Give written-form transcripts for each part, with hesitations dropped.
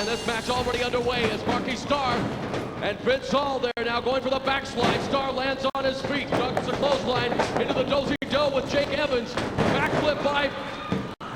And this match already underway as Marky Starr and Vince Hall there now going for the backslide. Starr lands on his feet, ducks a clothesline into the dozy-do with Jake Evans. Backflip by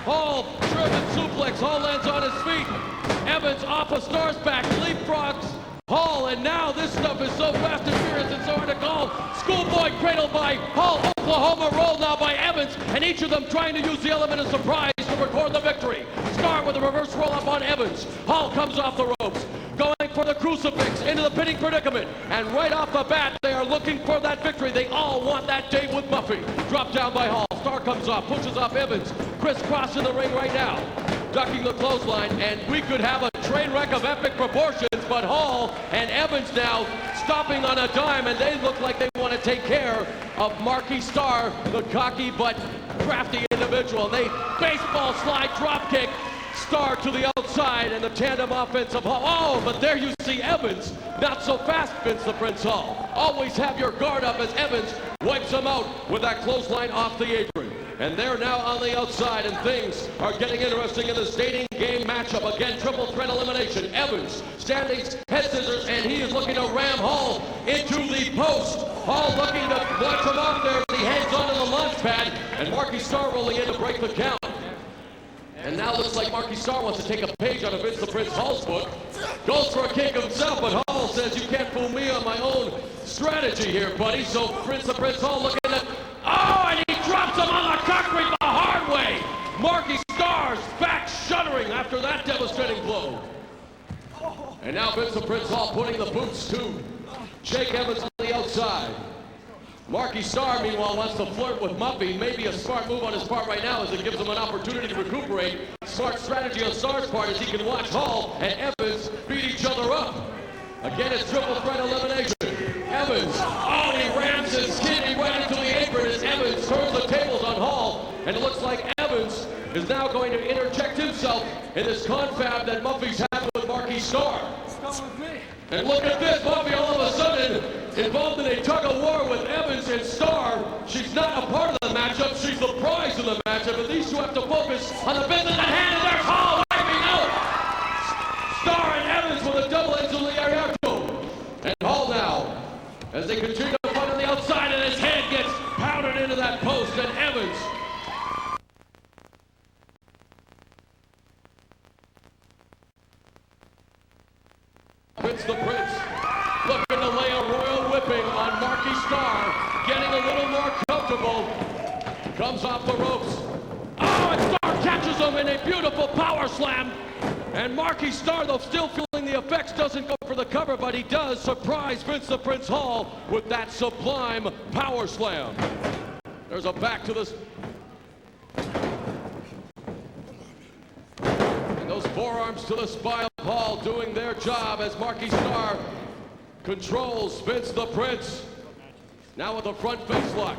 Hall, driven suplex. Hall lands on his feet. Evans off of Starr's back, leapfrogs Hall, and now this stuff is so fast and furious and so hard to call. Schoolboy cradle by Hall, Oklahoma roll now by Evans, and each of them trying to use the element of surprise to record the victory. Starr with a reverse roll up on Evans. Hall comes off the ropes, going for the crucifix into the pinning predicament, and right off the bat they are looking for that victory. They all want that date with Buffy. Drop down by Hall. Starr comes off, pushes off Evans. Crisscross in the ring right now, ducking the clothesline, and we could have a train wreck of epic proportions, but Hall and Evans now stopping on a dime, and they look like they want to take care of Marky Starr, the cocky but crafty individual. They baseball slide drop kick Starr to the outside, and the tandem offense of Hall. Oh, but there you see Evans. Not so fast, Vince the Prince Hall. Always have your guard up as Evans wipes him out with that clothesline off the apron. And they're now on the outside, and things are getting interesting in this dating game matchup. Again, triple threat elimination. Evans standing head scissors, and he is looking to ram Hall into the post. Hall looking to watch him off there as he heads onto the launch pad, and Marky Starr rolling in to break the count. And now looks like Marky Starr wants to take a page out of Vince the Prince Hall's book. Goes for a kick himself, but Hall says, you can't fool me on my own strategy here, buddy. So Vince the Prince Hall looking at, oh, and he drops him on the concrete the hard way. Marky Starr's back shuddering after that devastating blow. And now Vince the Prince Hall putting the boots to Jake Evans on the outside. Marky Starr, meanwhile, wants to flirt with Muffy. Maybe a smart move on his part right now as it gives him an opportunity to recuperate. Smart strategy on Starr's part as he can watch Hall and Evans beat each other up. Again, it's triple threat elimination. Evans, oh, he rams his kidney right into the apron as Evans turns the tables on Hall. And it looks like Evans is now going to interject himself in this confab that Muffy's had with Marky Starr. And look at this, Muffy all of a sudden involved in a tug-of-war with Evans and Starr. She's not a part of the matchup, she's the prize in the matchup, and these two have to focus on the business at hand, and there's Hall wiping out Starr and Evans with a double edge of the Ariato. And Hall now, as they continue to fight on the outside, and his head gets pounded into that post, and Evans Vince the Prince looking to lay a royal whipping on Marky Starr, getting a little more comfortable, comes off the ropes. Oh, and Starr catches him in a beautiful power slam. And Marky Starr, though still feeling the effects, doesn't go for the cover, but he does surprise Vince the Prince Hall with that sublime power slam. There's a back to this. And those forearms to the spine of Hall doing their job as Marky Starr controls Vince the Prince. Now with a front face lock.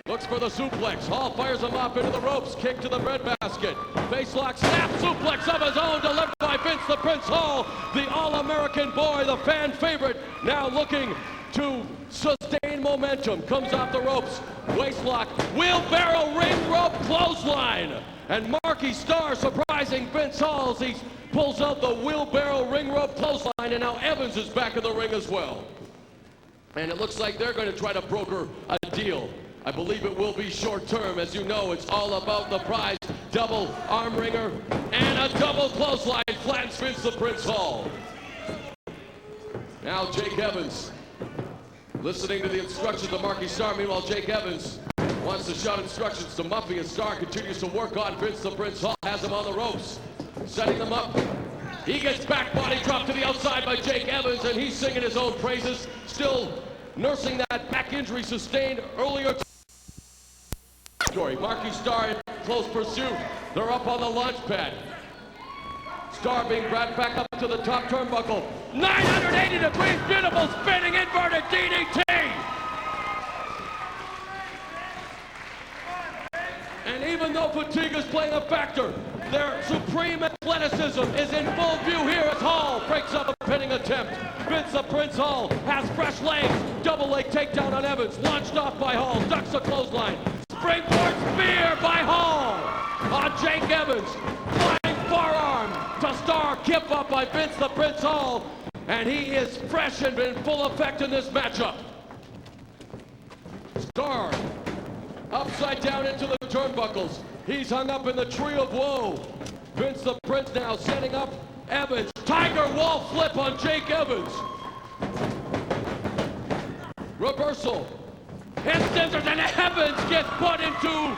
Looks for the suplex. Hall fires him off into the ropes. Kick to the breadbasket. Face lock, snap suplex of his own delivered by Vince the Prince Hall. The All-American boy, the fan favorite, now looking to sustain momentum. Comes off the ropes. Waist lock. Wheelbarrow ring rope clothesline. And Marky Starr surprising Vince Hall as he pulls out the wheelbarrow ring rope clothesline, and now Evans is back in the ring as well. And it looks like they're going to try to broker a deal. I believe it will be short term. As you know, it's all about the prize. Double arm wringer and a double clothesline flattens Vince the Prince Hall. Now Jake Evans listening to the instructions of Marky Starr. Meanwhile, Jake Evans wants to shout instructions to Muffy, and Starr continues to work on Vince the Prince Hall. Has him on the ropes, setting them up. He gets back body drop to the outside by Jake Evans, and he's singing his own praises, still nursing that back injury sustained earlier. Marky Starr in close pursuit. They're up on the launch pad. Starr being brought back up to the top turnbuckle. 980 degrees, beautiful spinning inverted DDT. And even though fatigue is playing a factor, their supreme athleticism is in full view here as Hall breaks up a pinning attempt. Vince the Prince Hall has fresh legs. Double leg takedown on Evans. Launched off by Hall. Ducks a clothesline. Springboard spear by Hall on Jake Evans. Flying forearm to Starr. Starr, kip up by Vince the Prince Hall, and he is fresh and in full effect in this matchup. Starr, upside down into the turnbuckles. He's hung up in the tree of woe. Vince the Prince now setting up Evans. Tiger wall flip on Jake Evans. Reversal. Head scissors, and Evans gets put into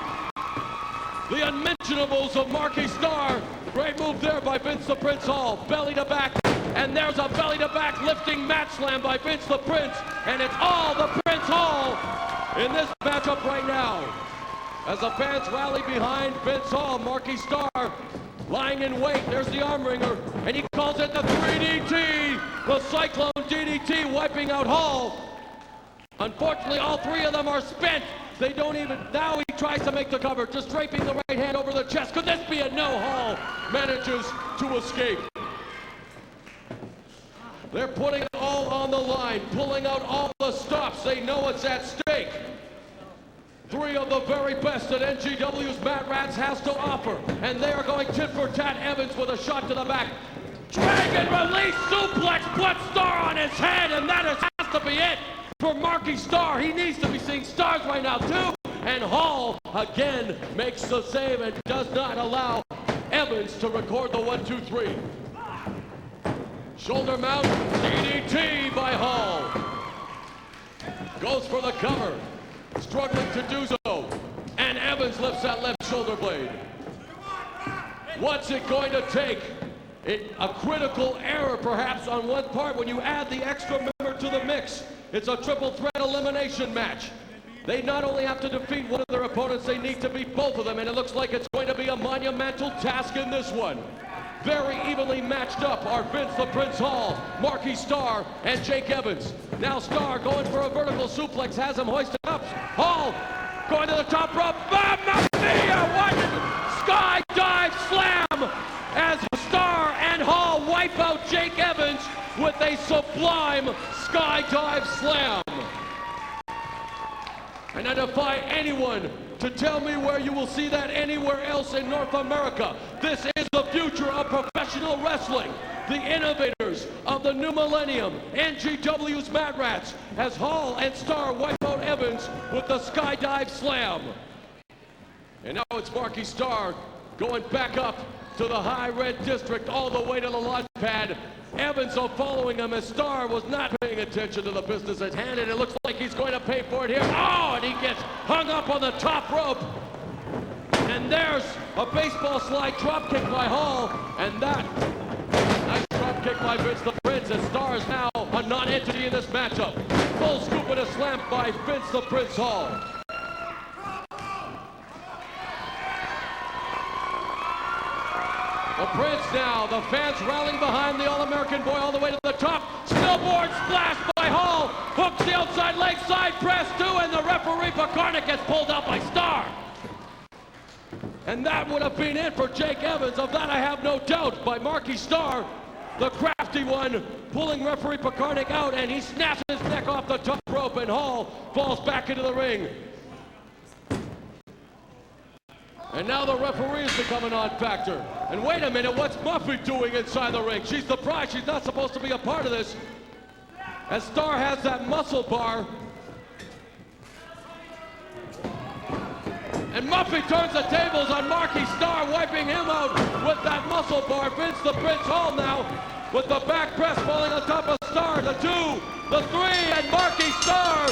the unmentionables of Marky Starr. Great move there by Vince the Prince Hall. Belly to back, and there's a belly to back lifting mat slam by Vince the Prince, and it's all the Prince Hall in this matchup right now. As the fans rally behind Vince Hall, Marky Starr lying in wait. There's the arm wringer, and he calls it the 3DT, the Cyclone DDT, wiping out Hall. Unfortunately, all three of them are spent. They don't even, now he tries to make the cover, just draping the right hand over the chest. Could this be a no? Hall manages to escape. They're putting it all on the line, pulling out all the stops. They know it's at stake. Three of the very best that NGW's Matrats has to offer, and they are going tit for tat. Evans with a shot to the back. Dragon release suplex, puts Starr on his head, and that has to be it for Marky Starr. He needs to be seeing stars right now too. And Hall again makes the save and does not allow Evans to record the 1-2-3. Shoulder mount, DDT by Hall. Goes for the cover, struggling to do so. And Evans lifts that left shoulder blade. What's it going to take? A critical error perhaps on one part when you add the extra member to the mix. It's a triple threat elimination match. They not only have to defeat one of their opponents, they need to beat both of them, and it looks like it's going to be a monumental task in this one. Very evenly matched up are Vince the Prince Hall, Marky Starr, and Jake Evans. Now Starr going for a vertical suplex, has him hoisted up. Hall going to the top rope. Mamma mia! What? Skydive slam as Starr and Hall wipe out Jake Evans with a sublime skydive slam. And I defy anyone to tell me where you will see that anywhere else in North America. This is the future of professional wrestling. The innovators of the new millennium, NGW's Matrats, as Hall and Starr wipe out Evans with the skydive slam. And now it's Marky Starr going back up to the high red district all the way to the launch pad. Evans following him as Starr was not paying attention to the business at hand, and it looks like he's going to pay for it here. Oh, and he gets hung up on the top rope. And there's a baseball slide drop kick by Hall, and that nice drop kick by Vince the Prince, and Starr is now a non-entity in this matchup. Full scoop and a slam by Vince the Prince Hall. The Prince now, the fans rallying behind the All-American boy all the way to the top. Spillboard splash by Hall. Hooks the outside leg, side press too, and the referee Pakarnik gets pulled out by Starr. And that would have been it for Jake Evans. Of that I have no doubt, by Marky Starr, the crafty one, pulling referee Pakarnik out, and he snaps his neck off the top rope, and Hall falls back into the ring. And now the referee is becoming a non-factor. And wait a minute, what's Muffy doing inside the ring? She's surprised she's not supposed to be a part of this. As Starr has that muscle bar. And Muffy turns the tables on Marky Starr, wiping him out with that muscle bar. Vince the Prince Hall now with the back press falling on top of Starr. The 2, the 3, and Marky Starr